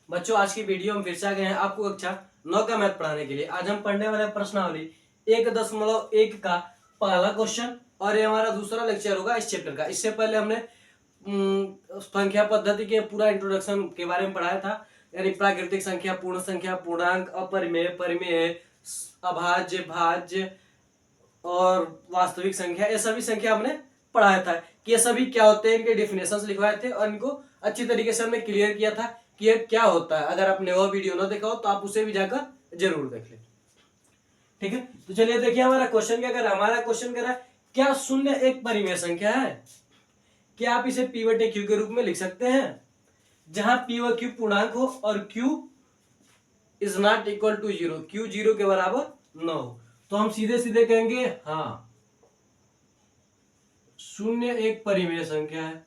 बच्चों आज की वीडियो में फिर से आ गए हैं आपको कक्षा 9 का मैथ पढ़ाने के लिए। आज हम पढ़ने वाले प्रश्नावली 1.1 का पहला क्वेश्चन और ये हमारा दूसरा लेक्चर होगा इस चैप्टर का। इससे पहले हमने संख्या पद्धति के पूरा इंट्रोडक्शन के बारे में पढ़ाया था, यानी प्राकृतिक संख्या, पूर्ण संख्या, पूर्णांक, अपरिमेय, परिमेय, अभाज्य, भाज्य और वास्तविक संख्या, ये सभी संख्या हमने पढ़ाया था कि ये सभी क्या होते हैं, इनके डेफिनेशंस लिखवाए थे और इनको अच्छी तरीके से हमने क्लियर किया था कि ये क्या होता है। अगर आपने वो वीडियो ना देखा हो तो आप उसे भी जाकर जरूर देख लें। ठीक है, तो चलिए देखिए हमारा क्वेश्चन क्या कर रहा है। हमारा क्वेश्चन कह रहा है क्या शून्य एक परिमेय संख्या है? क्या आप इसे पी बटे क्यू के रूप में लिख सकते हैं, जहां पी व क्यू पूर्णांक हो और Q is not equal to zero, Q zero के बराबर न हो। तो हम सीधे सीधे कहेंगे हाँ, शून्य एक परिमेय संख्या है।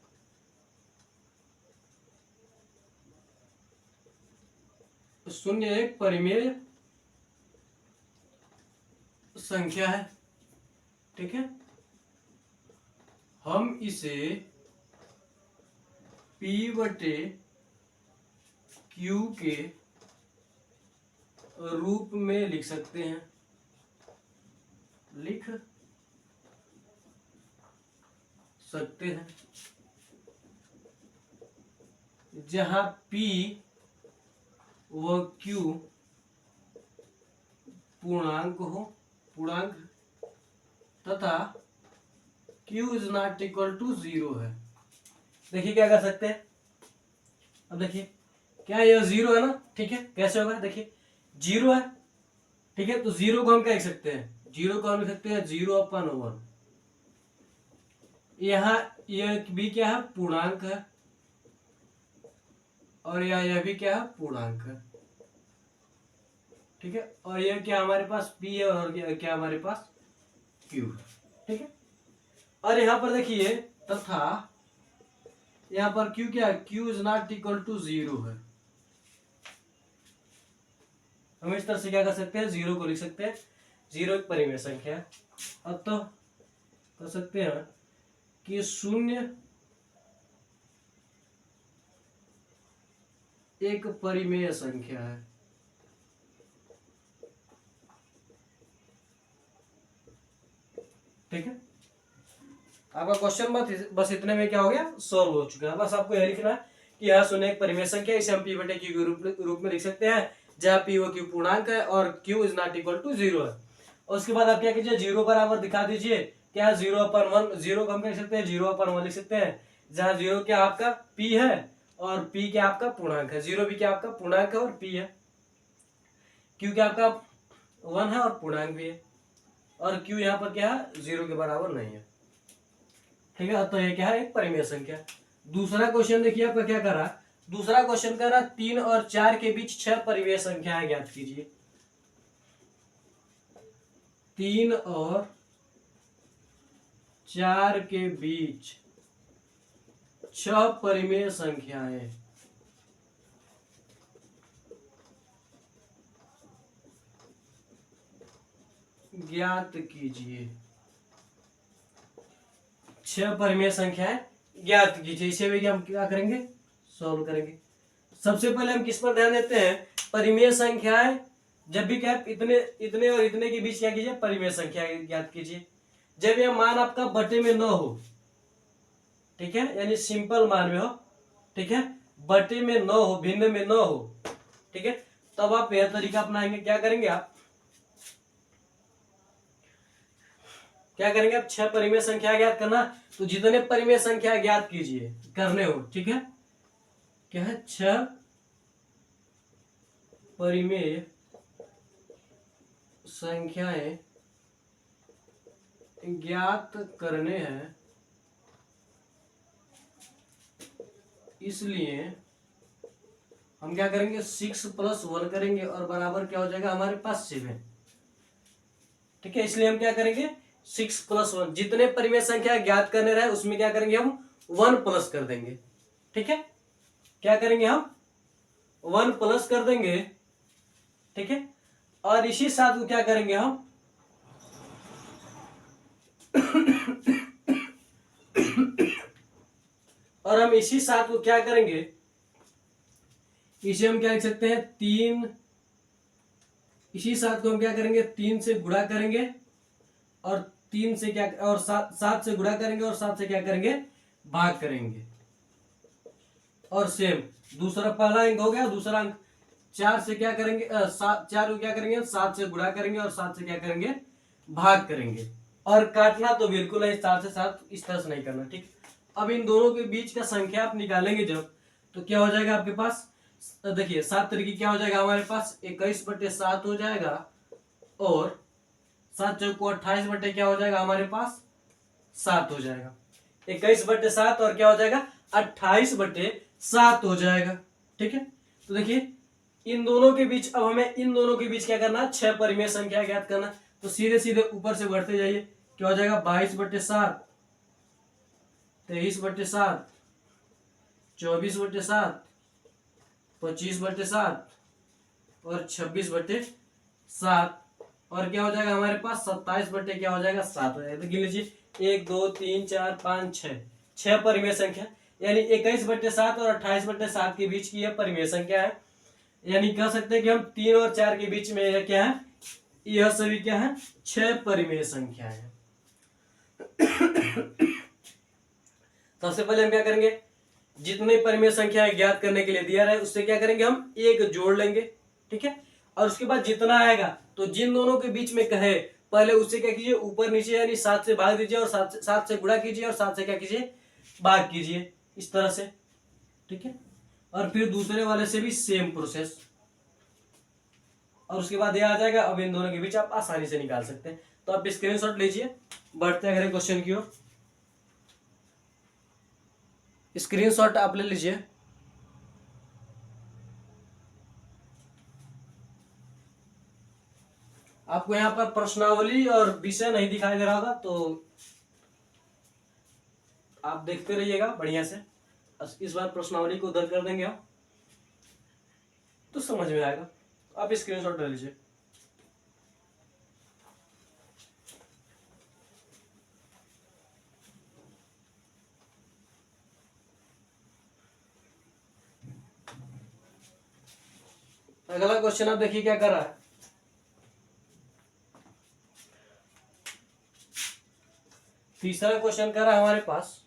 शून्य एक परिमेय संख्या है। ठीक है, हम इसे P बटे Q के रूप में लिख सकते हैं, लिख सकते हैं, जहां P व Q पूर्णांक हो, पूर्णांक, तथा Q is not equal to zero है। देखिए क्या कर सकते हैं, अब देखिए क्या यह जीरो है ना। ठीक है, कैसे होगा, देखिए जीरो है। ठीक है, तो जीरो को हम क्या लिख सकते हैं, जीरो को हम लिख सकते हैं 0/1। यहाँ यह भी क्या है, पूर्णांक है, और यह भी क्या है, पूर्णांक है। ठीक है, और यह क्या हमारे पास P है और क्या हमारे पास Q है। ठीक है, और यहाँ पर देखिए तथा यहाँ पर Q क्या है, Q is not equal to zero है। हम इस तरह से क्या कर सकते हैं, जीरो को लिख सकते हैं, जीरो एक परिमेय संख्या है। अब तो कर सकते हैं कि शून्य एक परिमेय संख्या है। ठीक है, आपका क्वेश्चन बस इतने में क्या हो गया, सॉल्व हो चुका है। बस आपको यह लिखना है कि यह शून्य एक परिमेय संख्या, इसे हम पी बटे क्यू के रूप में लिख सकते हैं, जहां पी व क्यू पूर्णांक है और Q is not equal to zero है। और उसके बाद आप क्या कीजिए, जीरो बराबर दिखा दीजिए, क्या 0/1, जीरो को हम क्या लिख सकते हैं, 0/1 लिख सकते हैं, जहां जीरो क्या आपका पी है और पी क्या आपका पूर्णांक है, जीरो भी क्या आपका पूर्णांक है और पी है, क्यू क्या आपका 1 है और पूर्णांक भी है, और क्यू यहाँ पर क्या है, जीरो के बराबर नहीं है। ठीक है, तो ये क्या है, एक परिमेय संख्या। दूसरा क्वेश्चन देखिए आपका क्या कर रहा है, दूसरा क्वेश्चन कर रहा है 3 और 4 के बीच 6 परिमेय संख्याएं ज्ञात कीजिए। 3 और 4 के बीच 6 परिमेय संख्याएं ज्ञात कीजिए। 6 परिमेय संख्याएं ज्ञात कीजिए, इसे भी हम क्या करेंगे, सॉल्व करेंगे। सबसे पहले हम किस पर ध्यान देते हैं, परिमेय संख्याएं जब भी क्या इतने इतने और इतने के बीच क्या कीजिए, परिमेय संख्याएं ज्ञात कीजिए। जब यह मान आपका बटे में न हो, ठीक है, यानी सिंपल मान में हो, ठीक है, बटे में न हो, भिन्न में न हो, ठीक है, तब आप यह तरीका अपनाएंगे। क्या करेंगे आप, क्या करेंगे, आप 6 परिमेय संख्या ज्ञात करना, तो जितने परिमेय संख्या ज्ञात कीजिए करने हो, ठीक है, क्या है, 6 परिमेय संख्याएं ज्ञात करने हैं, इसलिए हम क्या करेंगे, 6+1 करेंगे और बराबर क्या हो जाएगा हमारे पास 7। ठीक है, इसलिए हम क्या करेंगे, 6+1, जितने परिमेय संख्या ज्ञात करने रहे उसमें क्या करेंगे, हम 1 प्लस कर देंगे। ठीक है, क्या करेंगे, हम 1 प्लस कर देंगे। ठीक है, और इसी साथ क्या करेंगे हम और हम इसी साथ को क्या करेंगे, इसे हम क्या लिख सकते हैं, 3, इसी 7 को हम क्या करेंगे, 3 से गुणा करेंगे और 3 से क्या, और 7 से गुणा करेंगे और 7 से क्या करेंगे, भाग करेंगे। और सेम दूसरा, पहला अंक हो गया, दूसरा अंक 4 से क्या करेंगे, 4 को क्या करेंगे, 7 से गुणा करेंगे और 7 से क्या करेंगे, भाग करेंगे। और काटना तो बिल्कुल है 4 से 7, इस तरह से नहीं करना, ठीक। अब इन दोनों के बीच का संख्या आप निकालेंगे जब, तो क्या हो जाएगा आपके पास, देखिए 7 तरीके क्या हो जाएगा हमारे पास, 21/7 हो जाएगा, और 7 चौको 28 बटे क्या हो जाएगा हमारे पास, 7 हो जाएगा। 21/7 और क्या हो जाएगा, 28/7 हो जाएगा, ठीक है। तो देखिए इन दोनों के बीच, अब हमें इन दोनों के बीच क्या करना है, 6 परिमेय संख्या ज्ञात करना। तो सीधे सीधे ऊपर से बढ़ते जाइए, क्या हो जाएगा, 22/7, 23/7, 24/7, 25/7 और 26/7, और क्या हो जाएगा हमारे पास, 27 क्या हो जाएगा, 7 हो जाएगा। तो गिन लीजिए, 1 2 3 4 5 6, 6 परिमेय संख्या, यानी 21/7 और 28/7 के बीच की यह परिमेय संख्या है। यानी कह सकते हैं कि हम 3 और 4 के बीच में यह क्या है, यह सभी क्या है, 6 परिमेय संख्या है। सबसे पहले हम क्या करेंगे, जितने परिमेय संख्या है ज्ञात करने के लिए दिया रहा है उससे क्या करेंगे, हम एक जोड़ लेंगे, ठीक है। और उसके बाद जितना आएगा, तो जिन दोनों के बीच में कहे पहले उससे क्या कीजिए, ऊपर नीचे यानी 7 से भाग दीजिए और 7 से गुणा कीजिए और 7 से क्या कीजिए, भाग कीजिए, इस तरह से, ठीक है। और फिर दूसरे वाले से भी सेम प्रोसेस, और उसके बाद ये आ जाएगा। अब इन दोनों के बीच आप आसानी से निकाल सकते हैं। तो आप स्क्रीनशॉट लीजिए, बढ़ते अगले क्वेश्चन की ओर। स्क्रीनशॉट आप ले लीजिए। आपको यहाँ पर प्रश्नावली और विषय नहीं दिखाई दे रहा होगा, तो आप देखते रहिएगा बढ़िया से। इस बार प्रश्नावली को उधर कर देंगे हम, तो समझ में आएगा। आप स्क्रीनशॉट ले लीजिए। अगला क्वेश्चन आप देखिए क्या कर रहा है। तीसरा क्वेश्चन कर रहा है हमारे पास,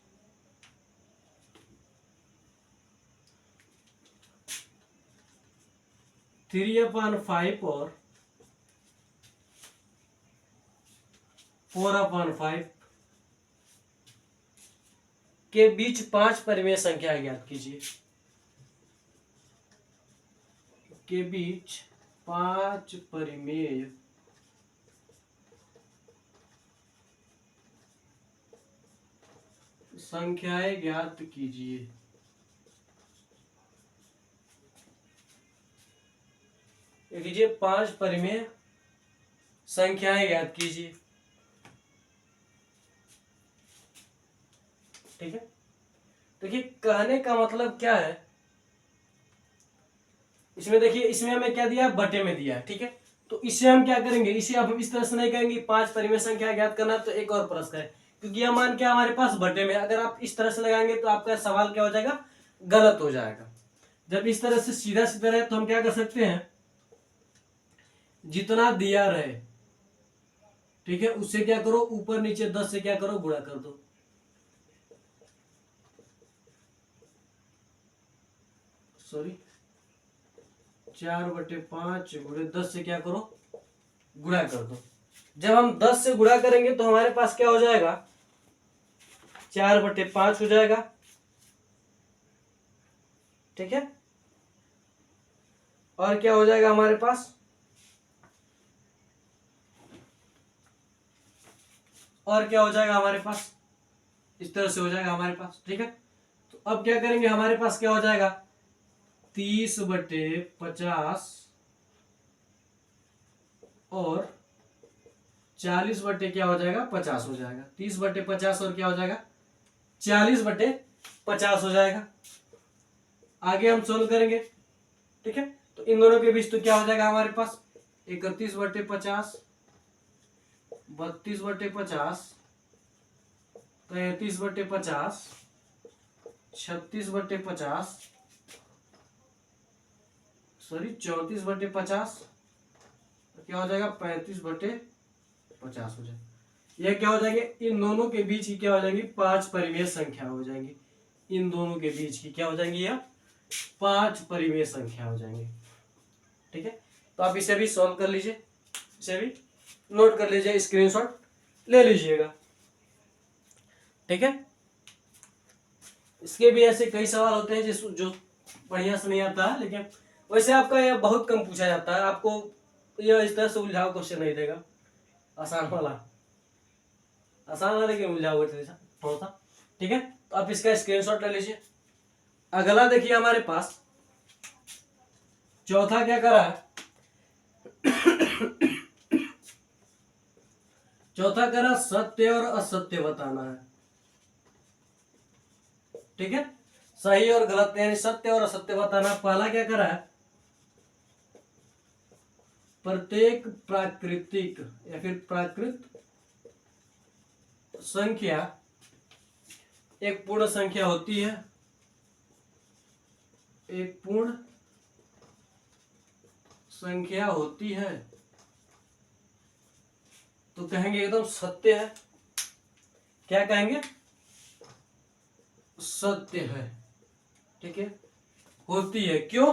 3/5 और 4/5 के बीच 5 परिमेय संख्या ज्ञात कीजिए। के बीच 5 परिमेय संख्याएं ज्ञात कीजिए। कीजिए 5 परिमेय संख्याएं ज्ञात कीजिए, ठीक है। देखिए कहने का मतलब क्या है, इसमें देखिए, इसमें हमें क्या दिया है, बटे में दिया है, ठीक है। तो इसे हम क्या करेंगे, इसे अब हम इस तरह से नहीं करेंगे 5 परिमेय संख्या ज्ञात करना, तो एक और प्रश्न है, क्योंकि यह मान क्या हमारे पास बटे में। अगर आप इस तरह से लगाएंगे तो आपका सवाल क्या हो जाएगा, गलत हो जाएगा। जब इस तरह से सीधा सीधा रहे तो हम क्या कर सकते हैं, जितना दिया रहे, ठीक है, उससे क्या करो, ऊपर नीचे 10 से क्या करो, गुणा कर दो। सॉरी, 4/5 गुणे 10 से क्या करो, गुणा कर दो। जब हम 10 से गुणा करेंगे तो हमारे पास क्या हो जाएगा, 4/5 हो जाएगा, ठीक है। और क्या हो जाएगा हमारे पास, और क्या हो जाएगा हमारे पास, इस तरह से हो जाएगा हमारे पास, ठीक है। तो अब क्या करेंगे, हमारे पास क्या हो जाएगा, 30/50 और 40 क्या हो जाएगा, 50 हो जाएगा। 30/50 और क्या हो जाएगा, 40/50 हो जाएगा। आगे हम सोल्व करेंगे, ठीक है। तो इन दोनों के बीच तो क्या हो जाएगा हमारे पास, 31/50, 32/50, 33/50, 36/50, सॉरी 34/50 क्या हो जाएगा 35/50 हो जाएगा। यह क्या हो जाएंगे, इन दोनों के बीच की क्या हो जाएंगी 5 परिमेय संख्या हो जाएंगी। इन दोनों के बीच की क्या हो जाएंगी, यह 5 परिमेय संख्या हो जाएंगे। ठीक है, तो आप इसे भी सॉल्व कर लीजिए, इसे भी नोट कर लीजिए, स्क्रीनशॉट ले लीजिएगा। ठीक है, इसके भी ऐसे कई सवाल होते हैं जो बढ़िया से नहीं आता है, लेकिन वैसे आपका यह बहुत कम पूछा जाता है। आपको यह इस तरह से उलझाव क्वेश्चन नहीं देगा, आसान वाला लेकिन उलझाव थोड़ा सा। ठीक है, तो आप इसका स्क्रीनशॉट ले लीजिए। अगला देखिए हमारे पास चौथा क्या करा है, चौथा करा सत्य और असत्य बताना है। ठीक है, सही और गलत यानी सत्य और असत्य बताना। पहला क्या करा है, प्रत्येक प्राकृतिक या फिर प्राकृत संख्या एक पूर्ण संख्या होती है, एक पूर्ण संख्या होती है, तो कहेंगे एकदम सत्य है। क्या कहेंगे, सत्य है। ठीक है, होती है। क्यों,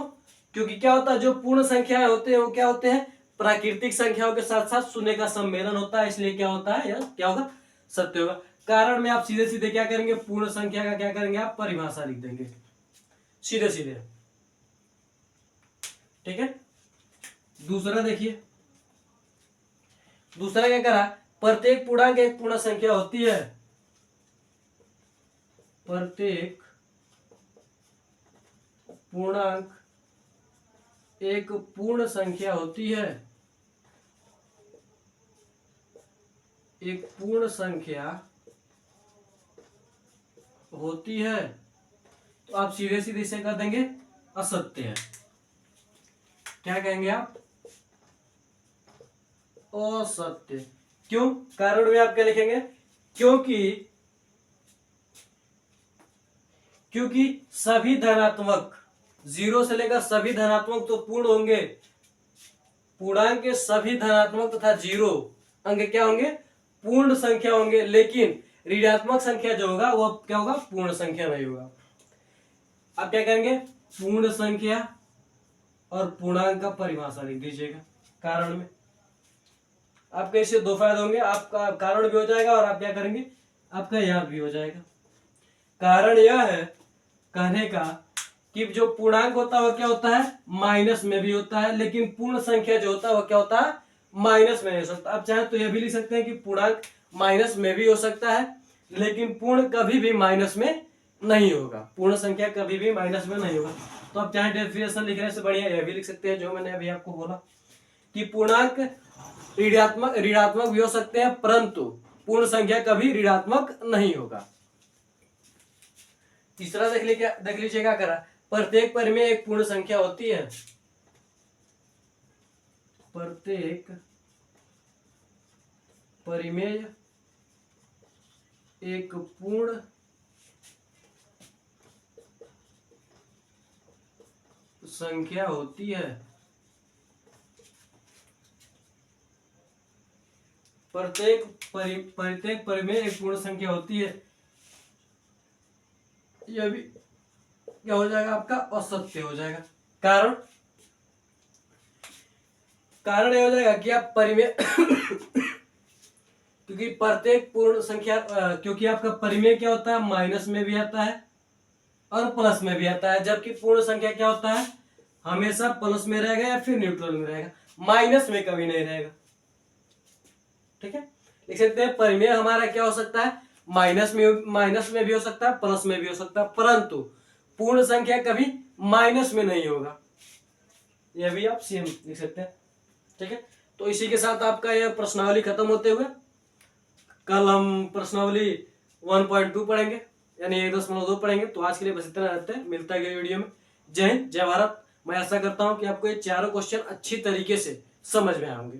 क्योंकि क्या होता है, जो पूर्ण संख्याएं होते हैं वो क्या होते हैं, प्राकृतिक संख्याओं के साथ साथ शून्य का सम्मेलन होता है, इसलिए क्या होता है, यह क्या होगा, सत्य होगा। कारण में आप सीधे सीधे क्या करेंगे, पूर्ण संख्या का क्या करेंगे, आप परिभाषा लिख देंगे सीधे सीधे। ठीक है, दूसरा देखिए, दूसरा क्या करा, प्रत्येक पूर्णांक एक पूर्ण संख्या होती है, प्रत्येक पूर्णांक एक पूर्ण संख्या होती है, एक पूर्ण संख्या होती है, तो आप सीधे सीधे इसे कर देंगे असत्य है। क्या कहेंगे आप, असत्य। क्यों, कारण में आप क्या लिखेंगे, क्योंकि सभी धनात्मक, जीरो से लेकर सभी धनात्मक तो पूर्ण होंगे, पूर्णांक के सभी धनात्मक तथा जीरो अंक क्या होंगे, पूर्ण संख्या होंगे, लेकिन ऋणात्मक संख्या जो होगा वो क्या होगा, पूर्ण संख्या नहीं होगा। आप क्या करेंगे, पूर्ण संख्या और पूर्णांक का परिभाषा लिख दीजिएगा कारण में। आपके इससे दो फायदे होंगे, आपका कारण भी हो जाएगा और आप क्या करेंगे, आपका याद भी हो जाएगा। कारण यह है कहने का कि जो पूर्णांक होता है वो क्या होता है, माइनस में भी होता है, लेकिन पूर्ण संख्या जो होता है वो क्या होता है, माइनस में नहीं हो सकता। आप चाहे तो यह भी लिख सकते हैं कि पूर्णांक माइनस में भी हो सकता है, लेकिन पूर्ण कभी भी माइनस में नहीं होगा, पूर्ण संख्या कभी भी माइनस में नहीं होगा। तो आप चाहे डेफिनेशन लिखने से बढ़िया यह भी लिख सकते हैं, जो मैंने अभी आपको बोला कि पूर्णांक ऋणात्मक भी हो सकते हैं, परंतु पूर्ण संख्या कभी ऋणात्मक नहीं होगा। तीसरा देख लीजिए क्या करा, प्रत्येक परिमेय एक पूर्ण संख्या होती है, प्रत्येक परिमेय एक पूर्ण संख्या होती है, प्रत्येक परिमेय एक पूर्ण संख्या होती है। यह भी क्या हो जाएगा, आपका असत्य हो जाएगा। कारण यह हो जाएगा कि आप परिमेय क्योंकि प्रत्येक पूर्ण संख्या क्योंकि आपका परिमेय क्या होता है, माइनस में भी आता है और प्लस में भी आता है, जबकि पूर्ण संख्या क्या होता है, हमेशा प्लस में रहेगा या फिर न्यूट्रल में रहेगा, माइनस में कभी नहीं रहेगा। ठीक है, लिख सकते हैं परिमेय हमारा क्या हो सकता है, माइनस में भी हो सकता है, प्लस में भी हो सकता है, परंतु पूर्ण संख्या कभी माइनस में नहीं होगा। यह भी आप सेम लिख सकते हैं। ठीक है, तो इसी के साथ आपका यह प्रश्नावली खत्म होते हुए कल हम प्रश्नावली 1.2 पढ़ेंगे, यानी 1.2 पढ़ेंगे। तो आज के लिए बस इतना रहते हैं, मिलता है अगले वीडियो में। जय हिंद, जय भारत। मैं आशा करता हूं कि आपको ये चारों क्वेश्चन अच्छी तरीके से समझ में आएंगे।